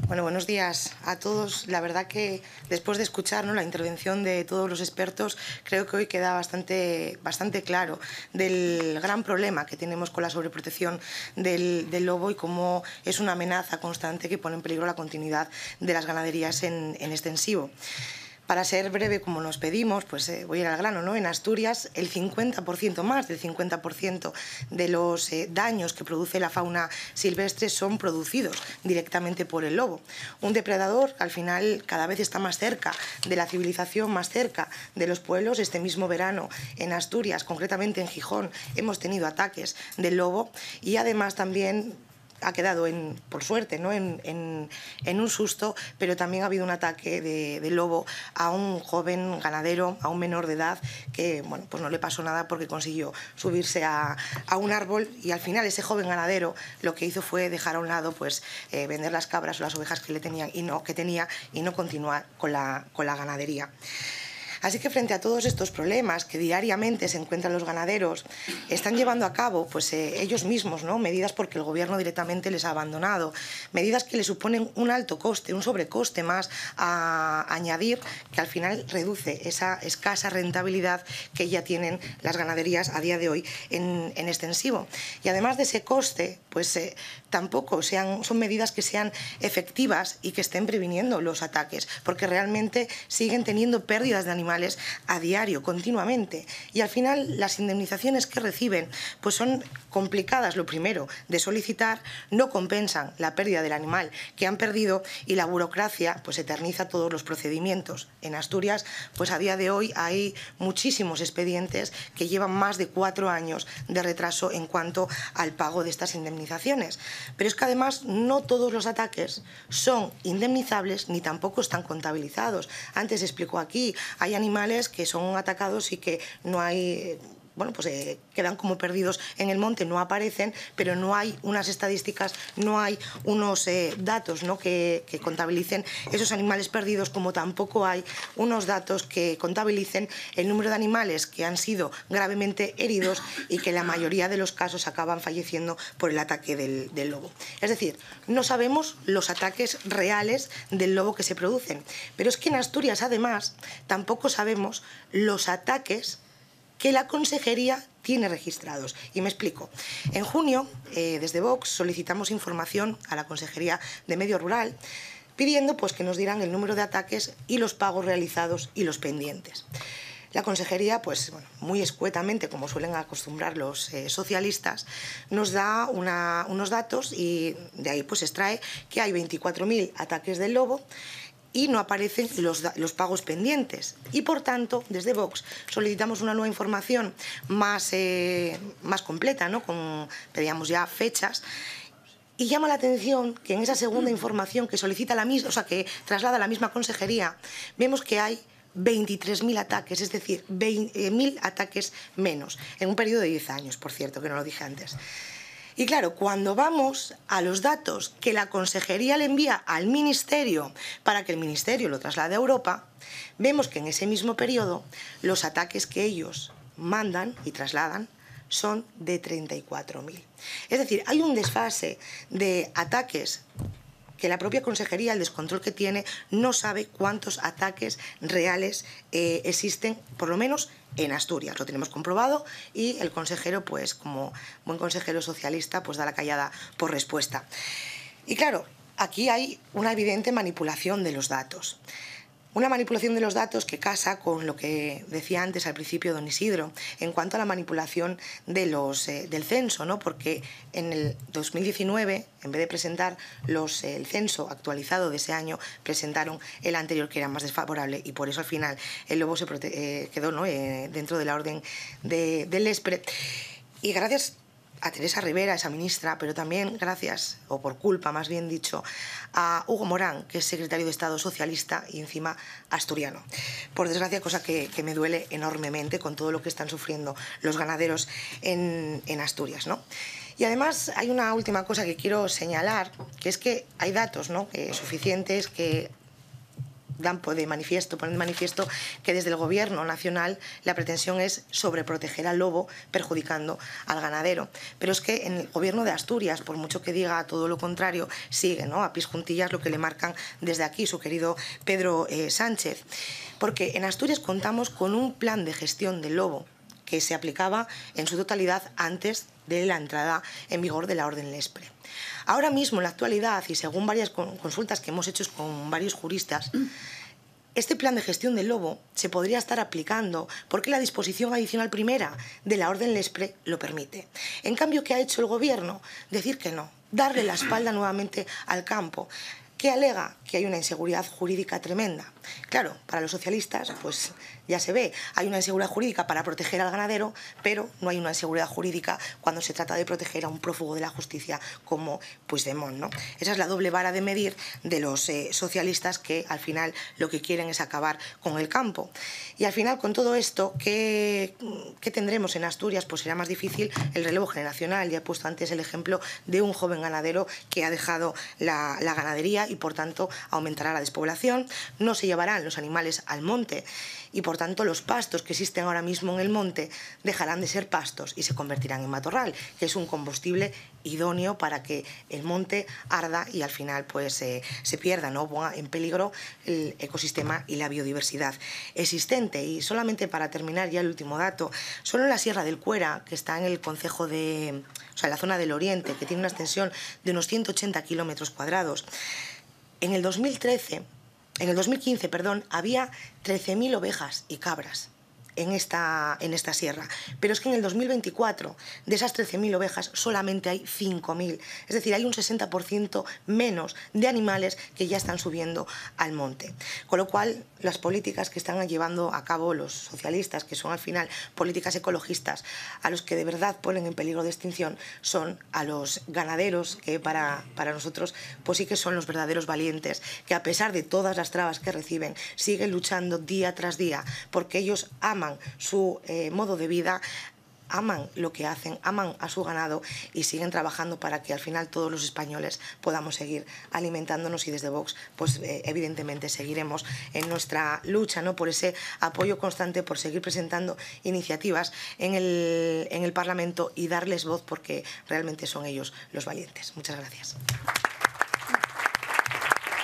Bueno, buenos días a todos. La verdad que después de escuchar, ¿no?, la intervención de todos los expertos, creo que hoy queda bastante claro del gran problema que tenemos con la sobreprotección del lobo y cómo es una amenaza constante que pone en peligro la continuidad de las ganaderías en extensivo. Para ser breve, como nos pedimos, pues voy a ir al grano, ¿no? En Asturias, el 50%, más del 50% de los daños que produce la fauna silvestre son producidos directamente por el lobo. Un depredador, al final, cada vez está más cerca de la civilización, más cerca de los pueblos. Este mismo verano, en Asturias, concretamente en Gijón, hemos tenido ataques del lobo y además también ha quedado, por suerte, ¿no?, en un susto, pero también ha habido un ataque de lobo a un joven ganadero, a un menor de edad, que bueno, pues no le pasó nada porque consiguió subirse a un árbol y al final ese joven ganadero lo que hizo fue dejar a un lado, pues, vender las cabras o las ovejas que tenía y no continuar con la ganadería. Así que frente a todos estos problemas que diariamente se encuentran los ganaderos, están llevando a cabo pues, ellos mismos, ¿no?, medidas porque el gobierno directamente les ha abandonado, medidas que les suponen un alto coste, un sobrecoste más a añadir, que al final reduce esa escasa rentabilidad que ya tienen las ganaderías a día de hoy en extensivo. Y además de ese coste, pues tampoco son medidas que sean efectivas y que estén previniendo los ataques, porque realmente siguen teniendo pérdidas de animales a diario, continuamente. Y al final las indemnizaciones que reciben pues son complicadas, lo primero, de solicitar, no compensan la pérdida del animal que han perdido y la burocracia pues eterniza todos los procedimientos. En Asturias, pues a día de hoy hay muchísimos expedientes que llevan más de 4 años de retraso en cuanto al pago de estas indemnizaciones. Pero es que además no todos los ataques son indemnizables ni tampoco están contabilizados. Antes se explicó aquí, hay animales que son atacados y que no hay... Bueno, pues quedan como perdidos en el monte, no aparecen, pero no hay unas estadísticas, no hay unos datos, ¿no?, que contabilicen esos animales perdidos, como tampoco hay unos datos que contabilicen el número de animales que han sido gravemente heridos y que en la mayoría de los casos acaban falleciendo por el ataque del lobo. Es decir, no sabemos los ataques reales del lobo que se producen, pero es que en Asturias, además, tampoco sabemos los ataques que la Consejería tiene registrados. Y me explico. En junio, desde Vox, solicitamos información a la Consejería de Medio Rural pidiendo pues, que nos dieran el número de ataques y los pagos realizados y los pendientes. La Consejería, pues, bueno, muy escuetamente, como suelen acostumbrar los socialistas, nos da unos datos y de ahí pues, extrae que hay 24.000 ataques del lobo y no aparecen los pagos pendientes. Y, por tanto, desde Vox solicitamos una nueva información más completa, ¿no?, pedíamos ya fechas. Y llama la atención que en esa segunda información que solicita que traslada la misma consejería, vemos que hay 23.000 ataques, es decir, 20.000 ataques menos, en un periodo de 10 años, por cierto, que no lo dije antes. Y claro, cuando vamos a los datos que la Consejería le envía al Ministerio para que el Ministerio lo traslade a Europa, vemos que en ese mismo periodo los ataques que ellos mandan y trasladan son de 34.000. Es decir, hay un desfase de ataques que la propia Consejería, el descontrol que tiene, no sabe cuántos ataques reales existen, por lo menos en Asturias. Lo tenemos comprobado y el consejero, pues como buen consejero socialista, pues da la callada por respuesta. Y claro, aquí hay una evidente manipulación de los datos. Una manipulación de los datos que casa con lo que decía antes al principio don Isidro en cuanto a la manipulación de del censo, ¿no? Porque en el 2019, en vez de presentar el censo actualizado de ese año, presentaron el anterior, que era más desfavorable, y por eso al final el lobo quedó, ¿no?, dentro de la orden del ESPRE. Y gracias a Teresa Rivera, esa ministra, pero también gracias, o por culpa más bien dicho, a Hugo Morán, que es secretario de Estado socialista y encima asturiano. Por desgracia, cosa que me duele enormemente con todo lo que están sufriendo los ganaderos en Asturias, ¿no? Y además hay una última cosa que quiero señalar, que es que hay datos, ¿no?, suficientes que ponen de manifiesto que desde el Gobierno nacional la pretensión es sobreproteger al lobo, perjudicando al ganadero. Pero es que en el Gobierno de Asturias, por mucho que diga todo lo contrario, sigue, ¿no?, a pies juntillas lo que le marcan desde aquí su querido Pedro Sánchez. Porque en Asturias contamos con un plan de gestión del lobo que se aplicaba en su totalidad antes de la entrada en vigor de la Orden Lespre. Ahora mismo, en la actualidad, y según varias consultas que hemos hecho con varios juristas, este plan de gestión del lobo se podría estar aplicando porque la disposición adicional primera de la Orden Lespre lo permite. En cambio, ¿qué ha hecho el Gobierno? Decir que no, darle la espalda nuevamente al campo. ¿Qué alega? Que hay una inseguridad jurídica tremenda. Claro, para los socialistas, pues ya se ve, hay una inseguridad jurídica para proteger al ganadero, pero no hay una inseguridad jurídica cuando se trata de proteger a un prófugo de la justicia como Puigdemont, ¿no? Esa es la doble vara de medir de los socialistas, que al final lo que quieren es acabar con el campo. Y al final, con todo esto, ¿qué tendremos en Asturias? Pues será más difícil el relevo generacional. Ya he puesto antes el ejemplo de un joven ganadero que ha dejado la ganadería y, por tanto, aumentará la despoblación. No se llevarán los animales al monte y, por tanto, los pastos que existen ahora mismo en el monte dejarán de ser pastos y se convertirán en matorral, que es un combustible idóneo para que el monte arda y al final pues se pierda, ¿no?, ponga en peligro el ecosistema y la biodiversidad existente. Y solamente para terminar ya el último dato, solo en la Sierra del Cuera, que está en el concejo de, o sea, en la zona del Oriente, que tiene una extensión de unos 180 kilómetros cuadrados, en el 2015, había 13.000 ovejas y cabras en esta sierra. Pero es que en el 2024, de esas 13.000 ovejas, solamente hay 5.000. Es decir, hay un 60% menos de animales que ya están subiendo al monte. Con lo cual, las políticas que están llevando a cabo los socialistas, que son al final políticas ecologistas, a los que de verdad ponen en peligro de extinción, son a los ganaderos, que para nosotros pues sí que son los verdaderos valientes, que a pesar de todas las trabas que reciben, siguen luchando día tras día, porque ellos aman su modo de vida, aman lo que hacen, aman a su ganado y siguen trabajando para que al final todos los españoles podamos seguir alimentándonos. Y desde Vox, pues evidentemente seguiremos en nuestra lucha, ¿no?, por ese apoyo constante, por seguir presentando iniciativas en el Parlamento y darles voz, porque realmente son ellos los valientes. Muchas gracias.